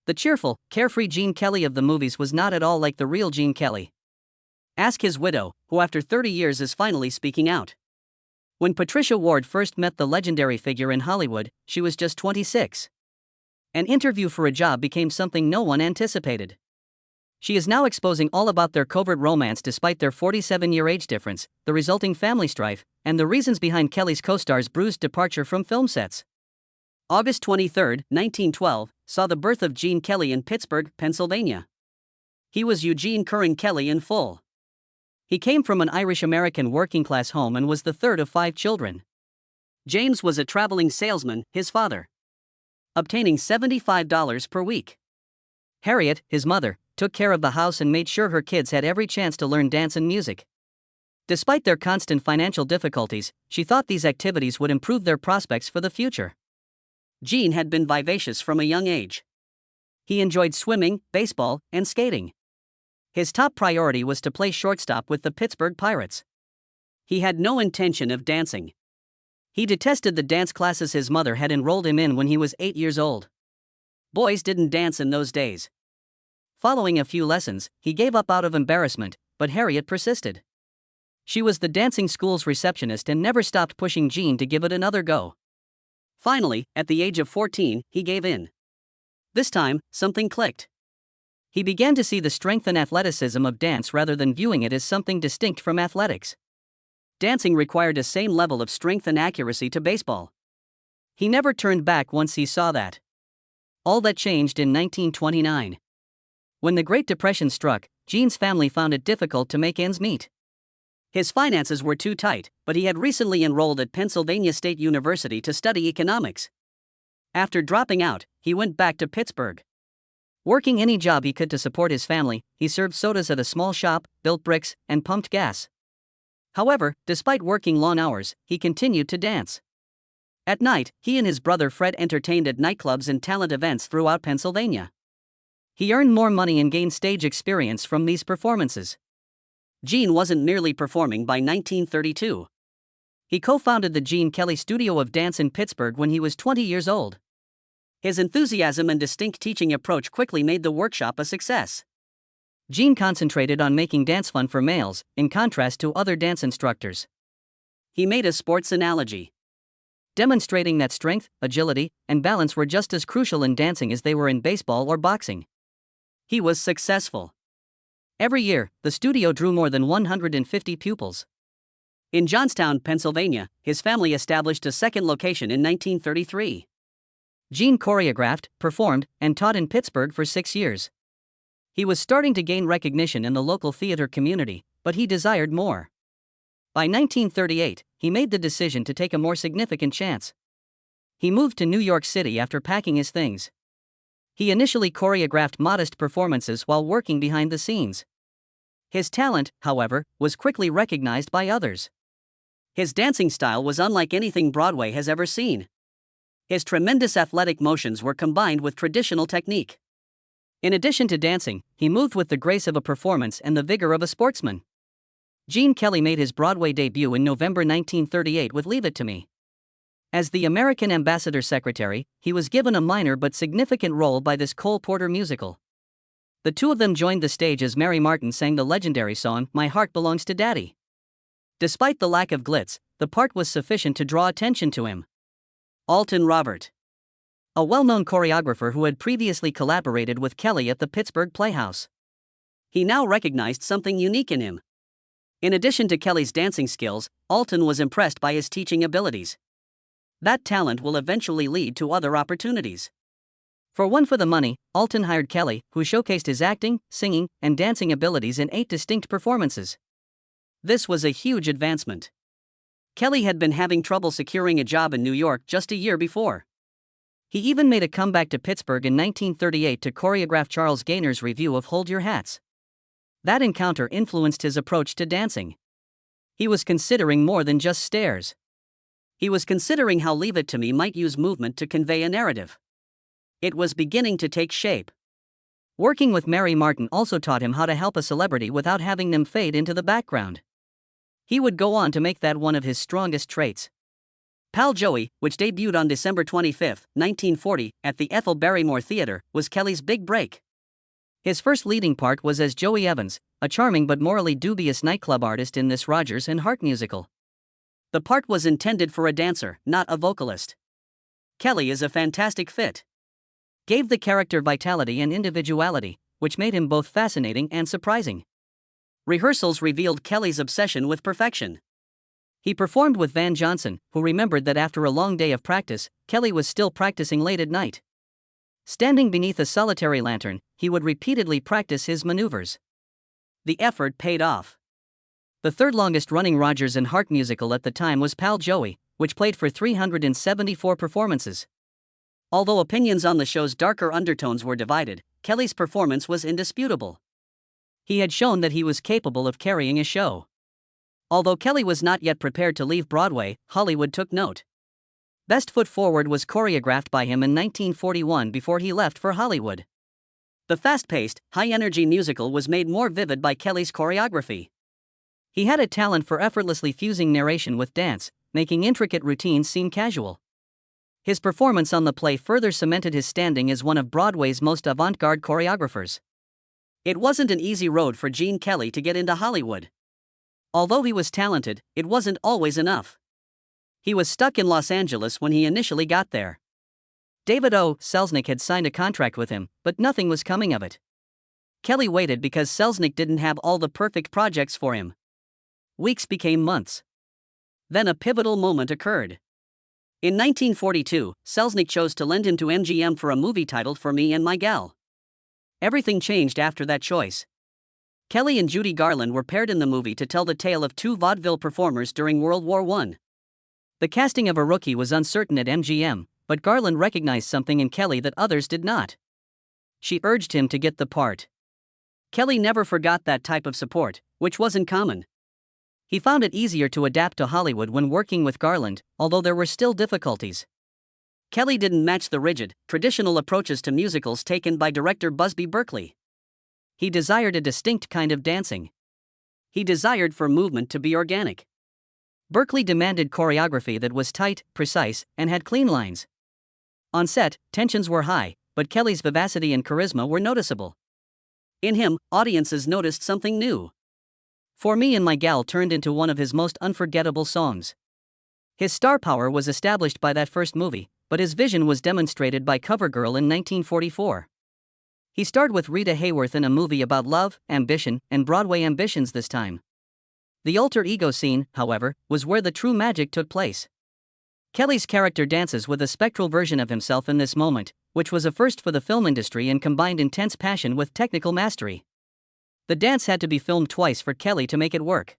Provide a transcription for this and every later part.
The cheerful, carefree Gene Kelly of the movies was not at all like the real Gene Kelly. Ask his widow, who after 30 years is finally speaking out. When Patricia Ward first met the legendary figure in Hollywood, she was just 26. An interview for a job became something no one anticipated. She is now exposing all about their covert romance despite their 47-year age difference, the resulting family strife, and the reasons behind Kelly's co-star's bruised departure from film sets. August 23, 1912, saw the birth of Gene Kelly in Pittsburgh, Pennsylvania. He was Eugene Curran Kelly in full. He came from an Irish-American working-class home and was the third of 5 children. James was a traveling salesman, his father, obtaining $75 per week. Harriet, his mother, took care of the house and made sure her kids had every chance to learn dance and music. Despite their constant financial difficulties, she thought these activities would improve their prospects for the future. Gene had been vivacious from a young age. He enjoyed swimming, baseball, and skating. His top priority was to play shortstop with the Pittsburgh Pirates. He had no intention of dancing. He detested the dance classes his mother had enrolled him in when he was 8 years old. Boys didn't dance in those days. Following a few lessons, he gave up out of embarrassment, but Harriet persisted. She was the dancing school's receptionist and never stopped pushing Gene to give it another go. Finally, at the age of 14, he gave in. This time, something clicked. He began to see the strength and athleticism of dance rather than viewing it as something distinct from athletics. Dancing required the same level of strength and accuracy to baseball. He never turned back once he saw that. All that changed in 1929. When the Great Depression struck, Gene's family found it difficult to make ends meet. His finances were too tight, but he had recently enrolled at Pennsylvania State University to study economics. After dropping out, he went back to Pittsburgh. Working any job he could to support his family, he served sodas at a small shop, built bricks, and pumped gas. However, despite working long hours, he continued to dance. At night, he and his brother Fred entertained at nightclubs and talent events throughout Pennsylvania. He earned more money and gained stage experience from these performances. Gene wasn't merely performing by 1932. He co-founded the Gene Kelly Studio of Dance in Pittsburgh when he was 20 years old. His enthusiasm and distinct teaching approach quickly made the workshop a success. Gene concentrated on making dance fun for males, in contrast to other dance instructors. He made a sports analogy, demonstrating that strength, agility, and balance were just as crucial in dancing as they were in baseball or boxing. He was successful. Every year, the studio drew more than 150 pupils. In Johnstown, Pennsylvania, his family established a second location in 1933. Gene choreographed, performed, and taught in Pittsburgh for 6 years. He was starting to gain recognition in the local theater community, but he desired more. By 1938, he made the decision to take a more significant chance. He moved to New York City after packing his things. He initially choreographed modest performances while working behind the scenes. His talent, however, was quickly recognized by others. His dancing style was unlike anything Broadway has ever seen. His tremendous athletic motions were combined with traditional technique. In addition to dancing, he moved with the grace of a performance and the vigor of a sportsman. Gene Kelly made his Broadway debut in November 1938 with Leave It to Me. As the American Ambassador Secretary, he was given a minor but significant role by this Cole Porter musical. The two of them joined the stage as Mary Martin sang the legendary song, My Heart Belongs to Daddy. Despite the lack of glitz, the part was sufficient to draw attention to him. Alton Robert, a well-known choreographer who had previously collaborated with Kelly at the Pittsburgh Playhouse. He now recognized something unique in him. In addition to Kelly's dancing skills, Alton was impressed by his teaching abilities. That talent will eventually lead to other opportunities. For one for the money, Alton hired Kelly, who showcased his acting, singing, and dancing abilities in 8 distinct performances. This was a huge advancement. Kelly had been having trouble securing a job in New York just a year before. He even made a comeback to Pittsburgh in 1938 to choreograph Charles Gaynor's review of Hold Your Hats. That encounter influenced his approach to dancing. He was considering more than just stares. He was considering how Leave It to Me might use movement to convey a narrative. It was beginning to take shape. Working with Mary Martin also taught him how to help a celebrity without having them fade into the background. He would go on to make that one of his strongest traits. Pal Joey, which debuted on December 25, 1940, at the Ethel Barrymore Theatre, was Kelly's big break. His first leading part was as Joey Evans, a charming but morally dubious nightclub artist in this Rodgers and Hart musical. The part was intended for a dancer, not a vocalist. Kelly is a fantastic fit. Gave the character vitality and individuality, which made him both fascinating and surprising. Rehearsals revealed Kelly's obsession with perfection. He performed with Van Johnson, who remembered that after a long day of practice, Kelly was still practicing late at night. Standing beneath a solitary lantern, he would repeatedly practice his maneuvers. The effort paid off. The third longest running Rodgers and Hart musical at the time was Pal Joey, which played for 374 performances. Although opinions on the show's darker undertones were divided, Kelly's performance was indisputable. He had shown that he was capable of carrying a show. Although Kelly was not yet prepared to leave Broadway, Hollywood took note. Best Foot Forward was choreographed by him in 1941 before he left for Hollywood. The fast-paced, high-energy musical was made more vivid by Kelly's choreography. He had a talent for effortlessly fusing narration with dance, making intricate routines seem casual. His performance on the play further cemented his standing as one of Broadway's most avant-garde choreographers. It wasn't an easy road for Gene Kelly to get into Hollywood. Although he was talented, it wasn't always enough. He was stuck in Los Angeles when he initially got there. David O. Selznick had signed a contract with him, but nothing was coming of it. Kelly waited because Selznick didn't have all the perfect projects for him. Weeks became months. Then a pivotal moment occurred. In 1942, Selznick chose to lend him to MGM for a movie titled For Me and My Gal. Everything changed after that choice. Kelly and Judy Garland were paired in the movie to tell the tale of two vaudeville performers during World War I. The casting of a rookie was uncertain at MGM, but Garland recognized something in Kelly that others did not. She urged him to get the part. Kelly never forgot that type of support, which wasn't common. He found it easier to adapt to Hollywood when working with Garland, although there were still difficulties. Kelly didn't match the rigid, traditional approaches to musicals taken by director Busby Berkeley. He desired a distinct kind of dancing. He desired for movement to be organic. Berkeley demanded choreography that was tight, precise, and had clean lines. On set, tensions were high, but Kelly's vivacity and charisma were noticeable. In him, audiences noticed something new. For Me and My Gal turned into one of his most unforgettable songs. His star power was established by that first movie, but his vision was demonstrated by CoverGirl in 1944. He starred with Rita Hayworth in a movie about love, ambition, and Broadway ambitions this time. The alter ego scene, however, was where the true magic took place. Kelly's character dances with a spectral version of himself in this moment, which was a first for the film industry and combined intense passion with technical mastery. The dance had to be filmed twice for Kelly to make it work.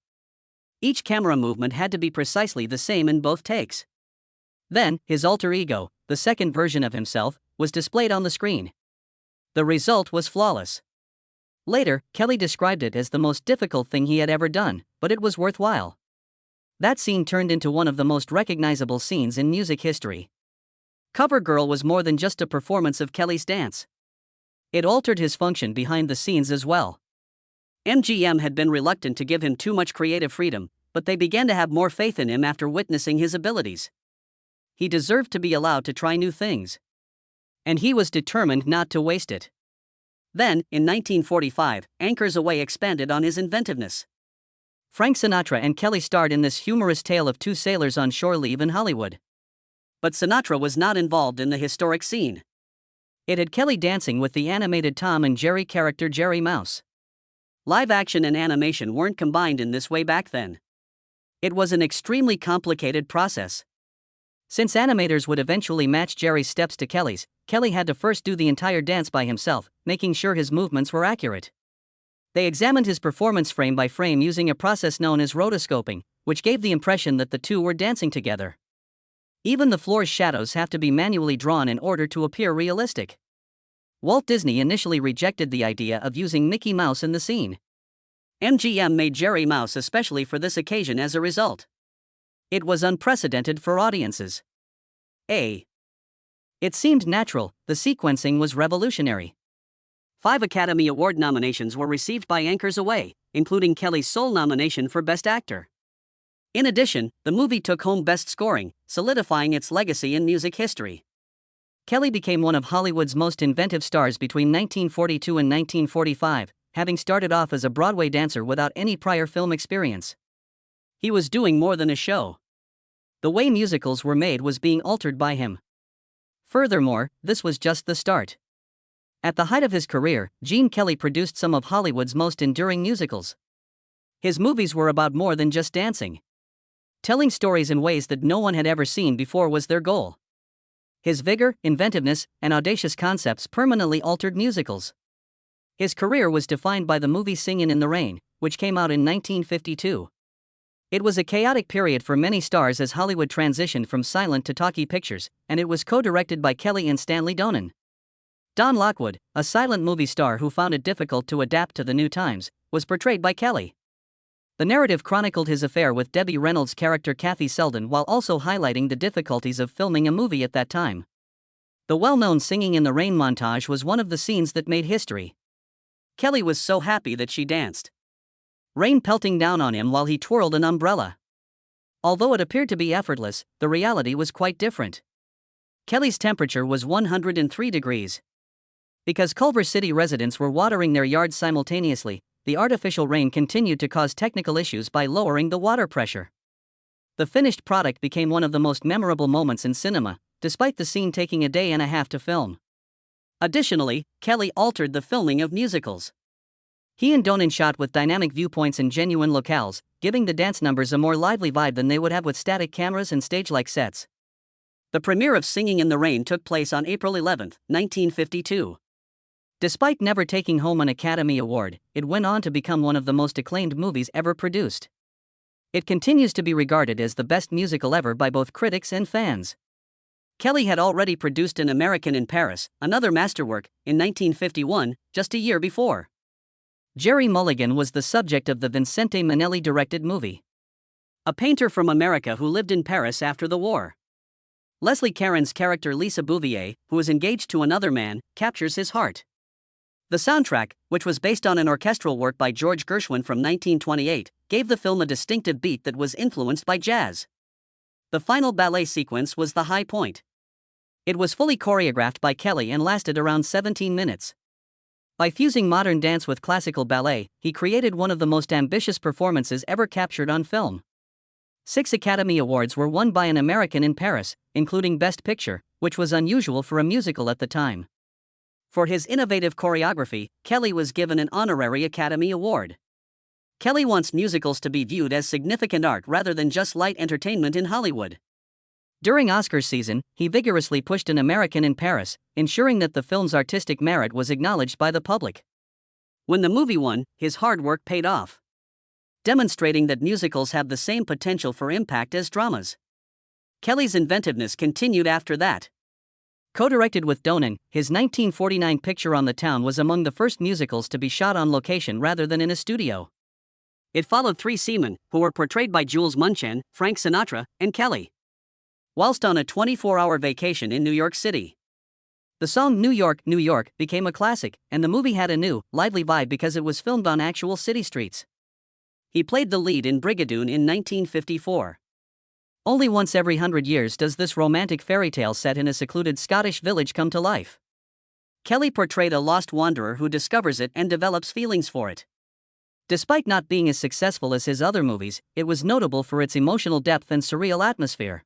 Each camera movement had to be precisely the same in both takes. Then, his alter ego, the second version of himself, was displayed on the screen. The result was flawless. Later, Kelly described it as the most difficult thing he had ever done, but it was worthwhile. That scene turned into one of the most recognizable scenes in music history. CoverGirl was more than just a performance of Kelly's dance. It altered his function behind the scenes as well. MGM had been reluctant to give him too much creative freedom, but they began to have more faith in him after witnessing his abilities. He deserved to be allowed to try new things. And he was determined not to waste it. Then, in 1945, Anchors Aweigh expanded on his inventiveness. Frank Sinatra and Kelly starred in this humorous tale of two sailors on shore leave in Hollywood. But Sinatra was not involved in the historic scene. It had Kelly dancing with the animated Tom and Jerry character Jerry Mouse. Live action and animation weren't combined in this way back then. It was an extremely complicated process. Since animators would eventually match Jerry's steps to Kelly's, Kelly had to first do the entire dance by himself, making sure his movements were accurate. They examined his performance frame by frame using a process known as rotoscoping, which gave the impression that the two were dancing together. Even the floor's shadows have to be manually drawn in order to appear realistic. Walt Disney initially rejected the idea of using Mickey Mouse in the scene. MGM made Jerry Mouse especially for this occasion as a result. It was unprecedented for audiences. It seemed natural, the sequencing was revolutionary. 5 Academy Award nominations were received by Anchors Aweigh, including Kelly's sole nomination for Best Actor. In addition, the movie took home Best Scoring, solidifying its legacy in music history. Kelly became one of Hollywood's most inventive stars between 1942 and 1945, having started off as a Broadway dancer without any prior film experience. He was doing more than a show. The way musicals were made was being altered by him. Furthermore, this was just the start. At the height of his career, Gene Kelly produced some of Hollywood's most enduring musicals. His movies were about more than just dancing. Telling stories in ways that no one had ever seen before was their goal. His vigor, inventiveness, and audacious concepts permanently altered musicals. His career was defined by the movie Singin' in the Rain, which came out in 1952. It was a chaotic period for many stars as Hollywood transitioned from silent to talkie pictures, and it was co-directed by Kelly and Stanley Donen. Don Lockwood, a silent movie star who found it difficult to adapt to the new times, was portrayed by Kelly. The narrative chronicled his affair with Debbie Reynolds' character Kathy Selden while also highlighting the difficulties of filming a movie at that time. The well-known Singing in the Rain montage was one of the scenes that made history. Kelly was so happy that she danced. Rain pelting down on him while he twirled an umbrella. Although it appeared to be effortless, the reality was quite different. Kelly's temperature was 103 degrees. Because Culver City residents were watering their yards simultaneously, the artificial rain continued to cause technical issues by lowering the water pressure. The finished product became one of the most memorable moments in cinema, despite the scene taking a day and a half to film. Additionally, Kelly altered the filming of musicals. He and Donen shot with dynamic viewpoints and genuine locales, giving the dance numbers a more lively vibe than they would have with static cameras and stage-like sets. The premiere of Singing in the Rain took place on April 11, 1952. Despite never taking home an Academy Award, it went on to become one of the most acclaimed movies ever produced. It continues to be regarded as the best musical ever by both critics and fans. Kelly had already produced An American in Paris, another masterwork, in 1951, just a year before. Jerry Mulligan was the subject of the Vincente Minnelli-directed movie. A painter from America who lived in Paris after the war. Leslie Caron's character Lisa Bouvier, who is engaged to another man, captures his heart. The soundtrack, which was based on an orchestral work by George Gershwin from 1928, gave the film a distinctive beat that was influenced by jazz. The final ballet sequence was the high point. It was fully choreographed by Kelly and lasted around 17 minutes. By fusing modern dance with classical ballet, he created one of the most ambitious performances ever captured on film. 6 Academy Awards were won by An American in Paris, including Best Picture, which was unusual for a musical at the time. For his innovative choreography, Kelly was given an honorary Academy Award. Kelly wants musicals to be viewed as significant art rather than just light entertainment in Hollywood. During Oscars season, he vigorously pushed An American in Paris, ensuring that the film's artistic merit was acknowledged by the public. When the movie won, his hard work paid off, demonstrating that musicals have the same potential for impact as dramas. Kelly's inventiveness continued after that. Co-directed with Donen, his 1949 picture On the Town was among the first musicals to be shot on location rather than in a studio. It followed 3 seamen, who were portrayed by Jules Munchen, Frank Sinatra, and Kelly, whilst on a 24-hour vacation in New York City. The song New York, New York became a classic, and the movie had a new, lively vibe because it was filmed on actual city streets. He played the lead in Brigadoon in 1954. Only once every 100 years does this romantic fairy tale set in a secluded Scottish village come to life. Kelly portrayed a lost wanderer who discovers it and develops feelings for it. Despite not being as successful as his other movies, it was notable for its emotional depth and surreal atmosphere.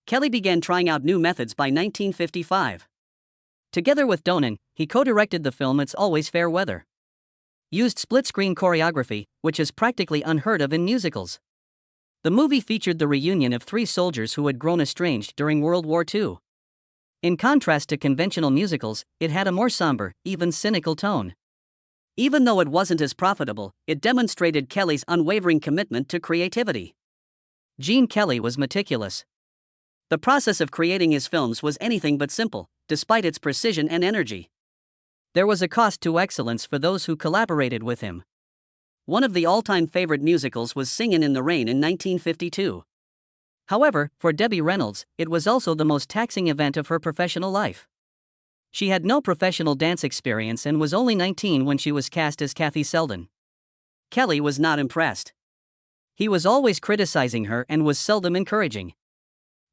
Kelly began trying out new methods by 1955. Together with Donen, he co-directed the film It's Always Fair Weather. Used split-screen choreography, which is practically unheard of in musicals. The movie featured the reunion of 3 soldiers who had grown estranged during World War II. In contrast to conventional musicals, it had a more somber, even cynical tone. Even though it wasn't as profitable, it demonstrated Kelly's unwavering commitment to creativity. Gene Kelly was meticulous. The process of creating his films was anything but simple, despite its precision and energy. There was a cost to excellence for those who collaborated with him. One of the all-time favorite musicals was Singin' in the Rain in 1952. However, for Debbie Reynolds, it was also the most taxing event of her professional life. She had no professional dance experience and was only 19 when she was cast as Kathy Selden. Kelly was not impressed. He was always criticizing her and was seldom encouraging.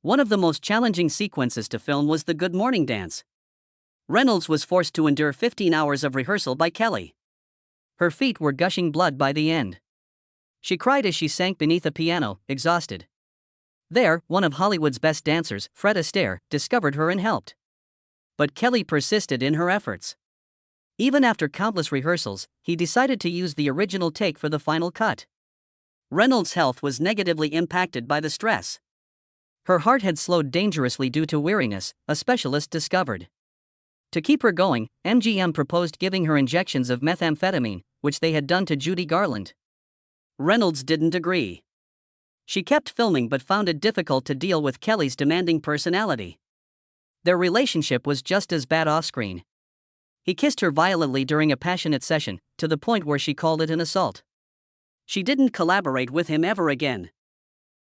One of the most challenging sequences to film was the Good Morning dance. Reynolds was forced to endure 15 hours of rehearsal by Kelly. Her feet were gushing blood by the end. She cried as she sank beneath a piano, exhausted. There, one of Hollywood's best dancers, Fred Astaire, discovered her and helped. But Kelly persisted in her efforts. Even after countless rehearsals, he decided to use the original take for the final cut. Reynolds' health was negatively impacted by the stress. Her heart had slowed dangerously due to weariness, a specialist discovered. To keep her going, MGM proposed giving her injections of methamphetamine, which they had done to Judy Garland. Reynolds didn't agree. She kept filming but found it difficult to deal with Kelly's demanding personality. Their relationship was just as bad off-screen. He kissed her violently during a passionate session, to the point where she called it an assault. She didn't collaborate with him ever again.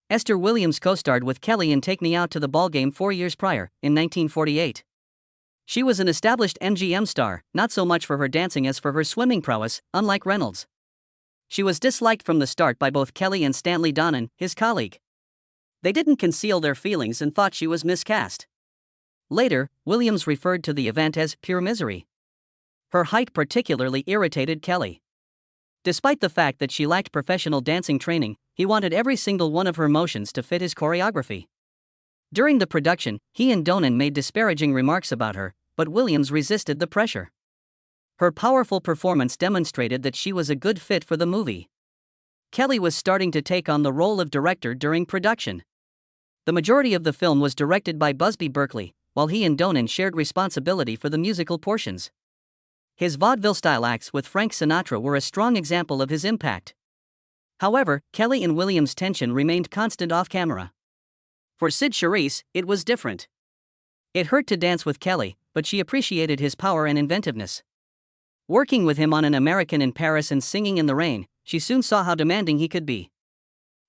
Esther Williams co-starred with Kelly in Take Me Out to the Ballgame 4 years prior, in 1948. She was an established MGM star, not so much for her dancing as for her swimming prowess, unlike Reynolds. She was disliked from the start by both Kelly and Stanley Donen, his colleague. They didn't conceal their feelings and thought she was miscast. Later, Williams referred to the event as pure misery. Her height particularly irritated Kelly. Despite the fact that she lacked professional dancing training, he wanted every single one of her motions to fit his choreography. During the production, he and Donen made disparaging remarks about her, but Williams resisted the pressure. Her powerful performance demonstrated that she was a good fit for the movie. Kelly was starting to take on the role of director during production. The majority of the film was directed by Busby Berkeley, while he and Donen shared responsibility for the musical portions. His vaudeville-style acts with Frank Sinatra were a strong example of his impact. However, Kelly and Williams' tension remained constant off-camera. For Sid Charisse, it was different. It hurt to dance with Kelly, but she appreciated his power and inventiveness. Working with him on An American in Paris and Singing in the Rain, she soon saw how demanding he could be.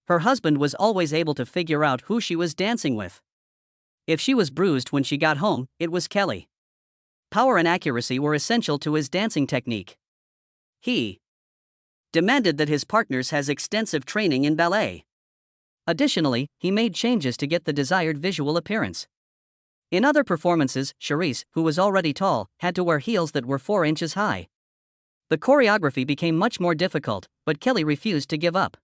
Her husband was always able to figure out who she was dancing with. If she was bruised when she got home, it was Kelly. Power and accuracy were essential to his dancing technique. He demanded that his partners has extensive training in ballet. Additionally, he made changes to get the desired visual appearance. In other performances, Charisse, who was already tall, had to wear heels that were 4 inches high. The choreography became much more difficult, but Kelly refused to give up.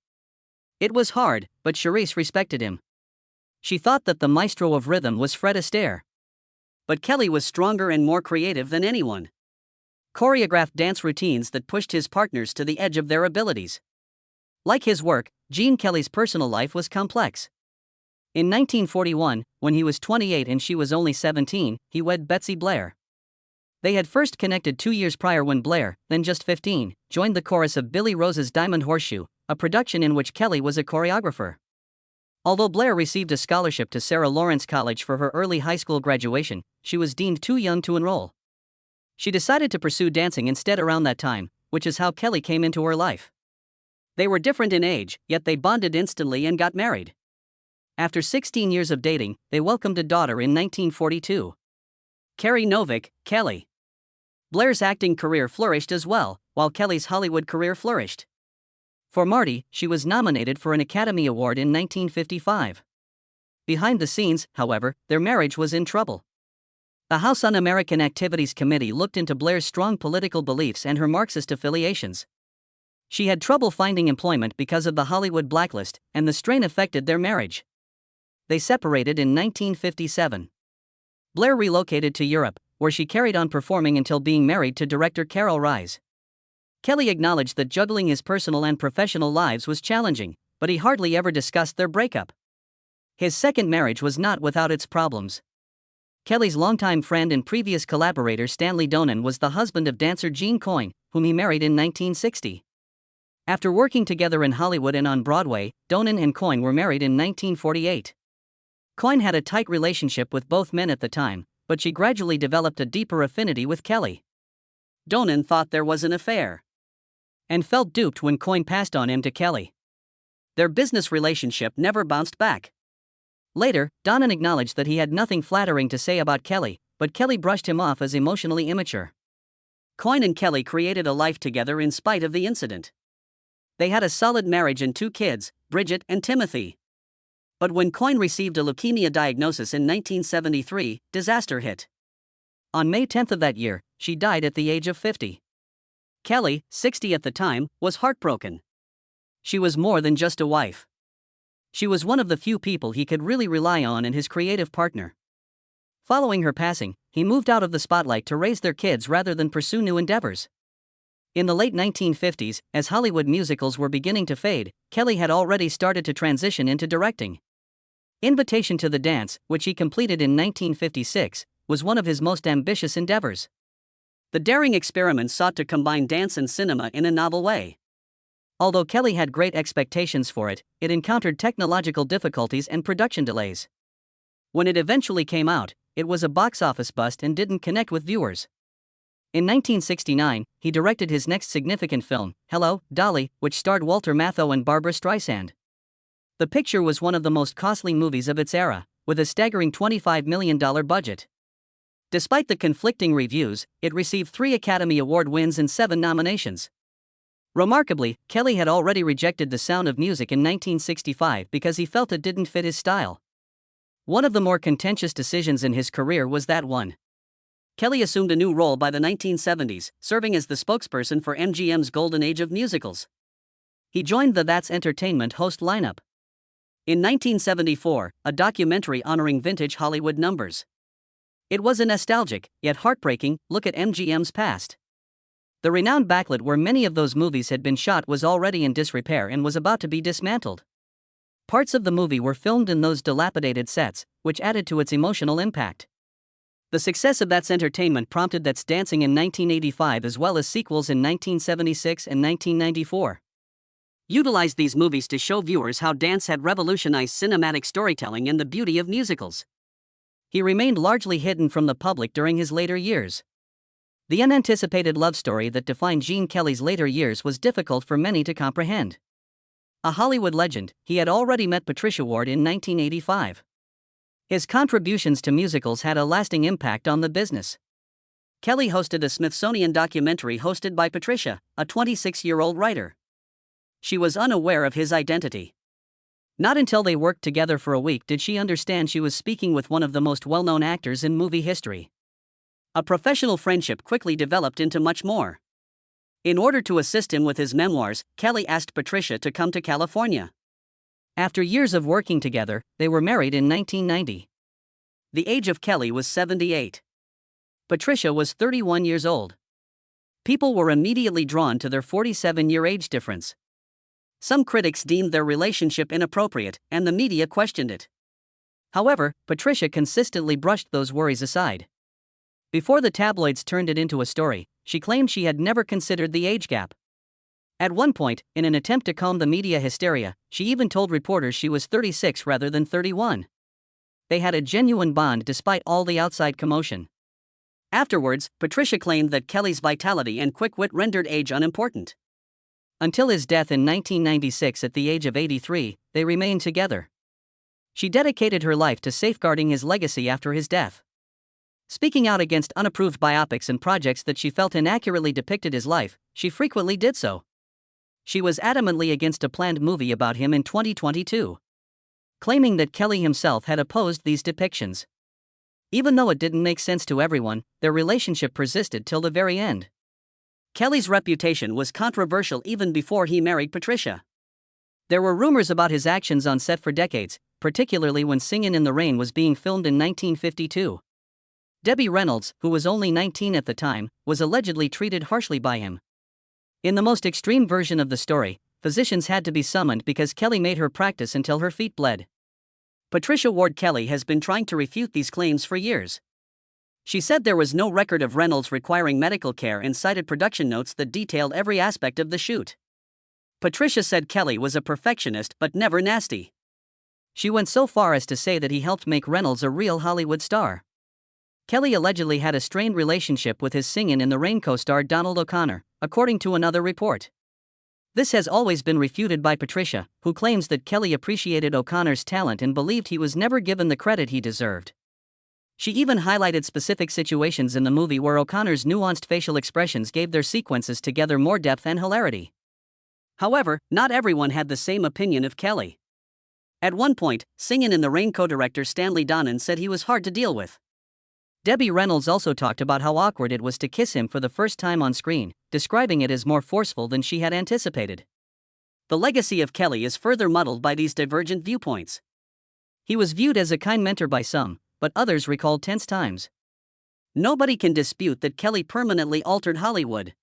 It was hard, but Charisse respected him. She thought that the maestro of rhythm was Fred Astaire. But Kelly was stronger and more creative than anyone. Choreographed dance routines that pushed his partners to the edge of their abilities. Like his work, Gene Kelly's personal life was complex. In 1941, when he was 28 and she was only 17, he wed Betsy Blair. They had first connected 2 years prior when Blair, then just 15, joined the chorus of Billy Rose's Diamond Horseshoe, a production in which Kelly was a choreographer. Although Blair received a scholarship to Sarah Lawrence College for her early high school graduation, she was deemed too young to enroll. She decided to pursue dancing instead around that time, which is how Kelly came into her life. They were different in age, yet they bonded instantly and got married. After 16 years of dating, they welcomed a daughter in 1942. Carrie Novick, Kelly. Blair's acting career flourished as well, while Kelly's Hollywood career flourished. For Marty, she was nominated for an Academy Award in 1955. Behind the scenes, however, their marriage was in trouble. The House Un-American Activities Committee looked into Blair's strong political beliefs and her Marxist affiliations. She had trouble finding employment because of the Hollywood blacklist, and the strain affected their marriage. They separated in 1957. Blair relocated to Europe, where she carried on performing until being married to director Carol Rise. Kelly acknowledged that juggling his personal and professional lives was challenging, but he hardly ever discussed their breakup. His second marriage was not without its problems. Kelly's longtime friend and previous collaborator Stanley Donen was the husband of dancer Gene Coyne, whom he married in 1960. After working together in Hollywood and on Broadway, Donen and Coyne were married in 1948. Coyne had a tight relationship with both men at the time, but she gradually developed a deeper affinity with Kelly. Donen thought there was an affair and felt duped when Coyne passed on him to Kelly. Their business relationship never bounced back. Later, Donen acknowledged that he had nothing flattering to say about Kelly, but Kelly brushed him off as emotionally immature. Coyne and Kelly created a life together in spite of the incident. They had a solid marriage and 2 kids, Bridget and Timothy. But when Coyne received a leukemia diagnosis in 1973, disaster hit. On May 10 of that year, she died at the age of 50. Kelly, 60 at the time, was heartbroken. She was more than just a wife. She was one of the few people he could really rely on and his creative partner. Following her passing, he moved out of the spotlight to raise their kids rather than pursue new endeavors. In the late 1950s, as Hollywood musicals were beginning to fade, Kelly had already started to transition into directing. Invitation to the Dance, which he completed in 1956, was one of his most ambitious endeavors. The daring experiment sought to combine dance and cinema in a novel way. Although Kelly had great expectations for it, it encountered technological difficulties and production delays. When it eventually came out, it was a box office bust and didn't connect with viewers. In 1969, he directed his next significant film, Hello, Dolly, which starred Walter Matthau and Barbra Streisand. The picture was one of the most costly movies of its era, with a staggering $25 million budget. Despite the conflicting reviews, it received 3 Academy Award wins and 7 nominations. Remarkably, Kelly had already rejected The Sound of Music in 1965 because he felt it didn't fit his style. One of the more contentious decisions in his career was that one. Kelly assumed a new role by the 1970s, serving as the spokesperson for MGM's golden age of musicals. He joined the That's Entertainment host lineup. In 1974, a documentary honoring vintage Hollywood numbers. It was a nostalgic, yet heartbreaking, look at MGM's past. The renowned backlit where many of those movies had been shot was already in disrepair and was about to be dismantled. Parts of the movie were filmed in those dilapidated sets, which added to its emotional impact. The success of That's Entertainment prompted That's Dancing in 1985 as well as sequels in 1976 and 1994. Utilized these movies to show viewers how dance had revolutionized cinematic storytelling and the beauty of musicals. He remained largely hidden from the public during his later years. The unanticipated love story that defined Gene Kelly's later years was difficult for many to comprehend. A Hollywood legend, he had already met Patricia Ward in 1985. His contributions to musicals had a lasting impact on the business. Kelly hosted a Smithsonian documentary hosted by Patricia, a 26-year-old writer. She was unaware of his identity. Not until they worked together for a week did she understand she was speaking with one of the most well-known actors in movie history. A professional friendship quickly developed into much more. In order to assist him with his memoirs, Kelly asked Patricia to come to California. After years of working together, they were married in 1990. The age of Kelly was 78. Patricia was 31 years old. People were immediately drawn to their 47-year age difference. Some critics deemed their relationship inappropriate, and the media questioned it. However, Patricia consistently brushed those worries aside. Before the tabloids turned it into a story, she claimed she had never considered the age gap. At one point, in an attempt to calm the media hysteria, she even told reporters she was 36 rather than 31. They had a genuine bond despite all the outside commotion. Afterwards, Patricia claimed that Kelly's vitality and quick wit rendered age unimportant. Until his death in 1996 at the age of 83, they remained together. She dedicated her life to safeguarding his legacy after his death. Speaking out against unapproved biopics and projects that she felt inaccurately depicted his life, she frequently did so. She was adamantly against a planned movie about him in 2022, claiming that Kelly himself had opposed these depictions. Even though it didn't make sense to everyone, their relationship persisted till the very end. Kelly's reputation was controversial even before he married Patricia. There were rumors about his actions on set for decades, particularly when Singin' in the Rain was being filmed in 1952. Debbie Reynolds, who was only 19 at the time, was allegedly treated harshly by him. In the most extreme version of the story, physicians had to be summoned because Kelly made her practice until her feet bled. Patricia Ward Kelly has been trying to refute these claims for years. She said there was no record of Reynolds requiring medical care and cited production notes that detailed every aspect of the shoot. Patricia said Kelly was a perfectionist but never nasty. She went so far as to say that he helped make Reynolds a real Hollywood star. Kelly allegedly had a strained relationship with his Singin' in the Rain co-star Donald O'Connor, according to another report. This has always been refuted by Patricia, who claims that Kelly appreciated O'Connor's talent and believed he was never given the credit he deserved. She even highlighted specific situations in the movie where O'Connor's nuanced facial expressions gave their sequences together more depth and hilarity. However, not everyone had the same opinion of Kelly. At one point, Singin' in the Rain co-director Stanley Donen said he was hard to deal with. Debbie Reynolds also talked about how awkward it was to kiss him for the first time on screen, describing it as more forceful than she had anticipated. The legacy of Kelly is further muddled by these divergent viewpoints. He was viewed as a kind mentor by some, but others recalled tense times. Nobody can dispute that Kelly permanently altered Hollywood.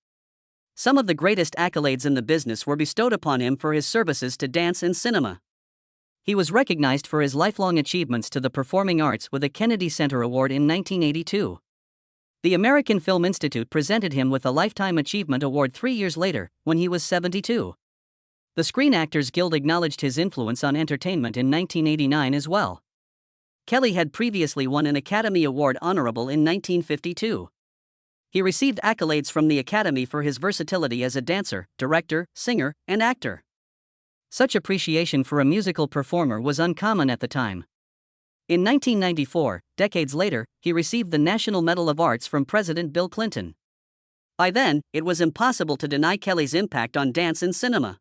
Some of the greatest accolades in the business were bestowed upon him for his services to dance and cinema. He was recognized for his lifelong achievements to the performing arts with a Kennedy Center Award in 1982. The American Film Institute presented him with a Lifetime Achievement Award 3 years later, when he was 72. The Screen Actors Guild acknowledged his influence on entertainment in 1989 as well. Kelly had previously won an Academy Award honorable in 1952. He received accolades from the Academy for his versatility as a dancer, director, singer, and actor. Such appreciation for a musical performer was uncommon at the time. In 1994, decades later, he received the National Medal of Arts from President Bill Clinton. By then, it was impossible to deny Kelly's impact on dance and cinema.